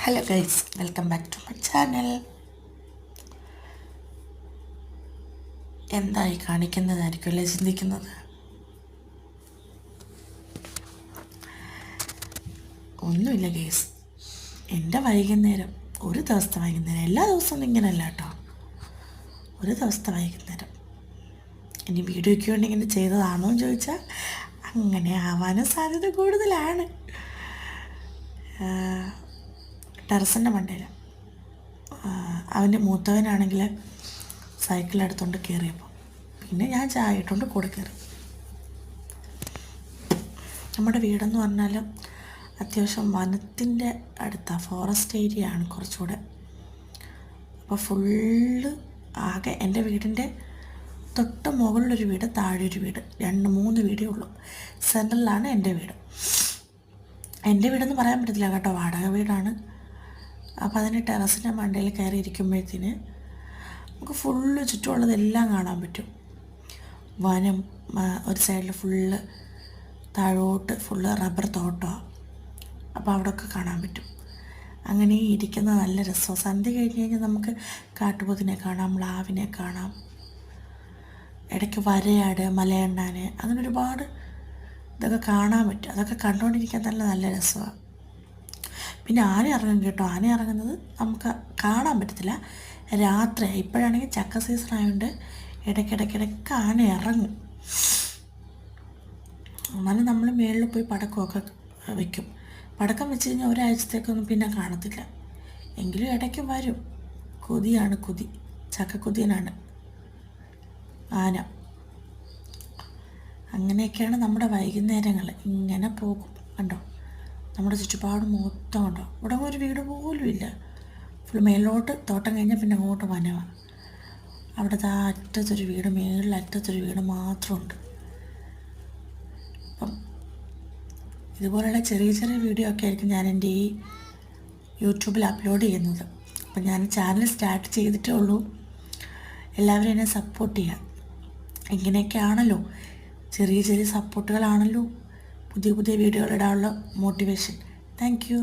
Hello guys, welcome back to my channel. എന്തായി കാണിക്കുന്നതായിരിക്കുമല്ലേ ചിന്തിക്കുന്നത്. ഒന്നുമില്ല ഗൈസ്, എൻ്റെ വൈകുന്നേരം, ഒരു ദിവസത്തെ വൈകുന്നേരം, എല്ലാ ദിവസവും ഇങ്ങനെയല്ല കേട്ടോ, ഒരു ദിവസത്തെ വൈകുന്നേരം. ഇനി വീഡിയോയ്ക്ക് വേണ്ടി ഇങ്ങനെ ചെയ്തതാണോ എന്ന് ചോദിച്ചാൽ അങ്ങനെ ആവാനും സാധ്യത കൂടുതലാണ്. ടെറസിൻ്റെ മണ്ടയിൽ അവൻ്റെ മൂത്തവനാണെങ്കിൽ സൈക്കിളെടുത്തുകൊണ്ട് കയറിയപ്പോൾ പിന്നെ ഞാൻ ചായ ഇട്ടുകൊണ്ട് കൂടെ കയറി. നമ്മുടെ വീടെന്ന് പറഞ്ഞാൽ അത്യാവശ്യം വനത്തിൻ്റെ അടുത്താണ്, ഫോറസ്റ്റ് ഏരിയ ആണ് കുറച്ചുകൂടെ. അപ്പോൾ ഫുള്ള് ആകെ എൻ്റെ വീടിൻ്റെ തൊട്ട് മുകളിലൊരു വീട്, താഴെ ഒരു വീട്, 2-3 വീടേ ഉള്ളൂ. സെൻട്രലിലാണ് എൻ്റെ വീട്. എൻ്റെ വീടെന്ന് പറയാൻ പറ്റത്തില്ല കേട്ടോ, വാടക വീടാണ്. അപ്പോൾ അതിന് ടെറസിൻ്റെ മണ്ടയിൽ കയറി ഇരിക്കുമ്പോഴത്തേന് നമുക്ക് ഫുള്ള് ചുറ്റുമുള്ളതെല്ലാം കാണാൻ പറ്റും. വനം, ഒരു സൈഡിൽ ഫുള്ള് താഴോട്ട് ഫുള്ള് റബ്ബർ തോട്ടമാണ്. അപ്പോൾ അവിടെയൊക്കെ കാണാൻ പറ്റും. അങ്ങനെ ഇരിക്കുന്ന നല്ല രസമാണ്. സന്ധ്യ കഴിഞ്ഞ് കഴിഞ്ഞാൽ നമുക്ക് കാട്ടുപോത്തിനെ കാണാം, മ്ലാവിനെ കാണാം, ഇടയ്ക്ക് വരയാട്, മലയണ്ണാൻ, അങ്ങനെ ഒരുപാട് ഇതൊക്കെ കാണാൻ പറ്റും. അതൊക്കെ കണ്ടുകൊണ്ടിരിക്കാൻ നല്ല രസമാണ്. പിന്നെ ആന ഇറങ്ങും കേട്ടോ. ആന ഇറങ്ങുന്നത് നമുക്ക് കാണാൻ പറ്റത്തില്ല, രാത്രി. ഇപ്പോഴാണെങ്കിൽ ചക്ക സീസൺ ആയതുകൊണ്ട് ഇടയ്ക്കിടയ്ക്ക് ആന ഇറങ്ങും. എന്നാലും നമ്മൾ മേളിൽ പോയി പടക്കമൊക്കെ വയ്ക്കും. പടക്കം വെച്ച് കഴിഞ്ഞാൽ ഒരാഴ്ചത്തേക്കൊന്നും പിന്നെ കാണത്തില്ല. എങ്കിലും ഇടയ്ക്ക് വരും. കൊതിയാണ്, കൊതി, ചക്കക്കൊതിയനാണ് ആന. അങ്ങനെയൊക്കെയാണ് നമ്മുടെ വൈകുന്നേരങ്ങൾ. ഇങ്ങനെ പോകും കണ്ടോ. നമ്മുടെ ചുറ്റുപാട് മൊത്തം ഉണ്ടോ. ഇവിടെ ഒരു വീട് പോലും ഇല്ല. ഫുൾ മേലോട്ട് തോട്ടം കഴിഞ്ഞാൽ പിന്നെ അങ്ങോട്ട് വനമാണ്. അവിടുത്തെ ആ അറ്റത്തൊരു വീട്, മേളിൽ അറ്റത്തൊരു വീട് മാത്രമുണ്ട്. അപ്പം ഇതുപോലെയുള്ള ചെറിയ വീഡിയോ ഒക്കെ ആയിരിക്കും ഞാൻ എൻ്റെ ഈ യൂട്യൂബിൽ അപ്ലോഡ് ചെയ്യുന്നത്. അപ്പം ഞാൻ ചാനൽ സ്റ്റാർട്ട് ചെയ്തിട്ടേ ഉള്ളൂ. എല്ലാവരും എന്നെ സപ്പോർട്ട് ചെയ്യുക. ഇങ്ങനെയൊക്കെയാണല്ലോ, ചെറിയ സപ്പോർട്ടുകളാണല്ലോ പുതിയ വീഡിയോകൾ ഇടാനുള്ള മോട്ടിവേഷൻ. Thank you.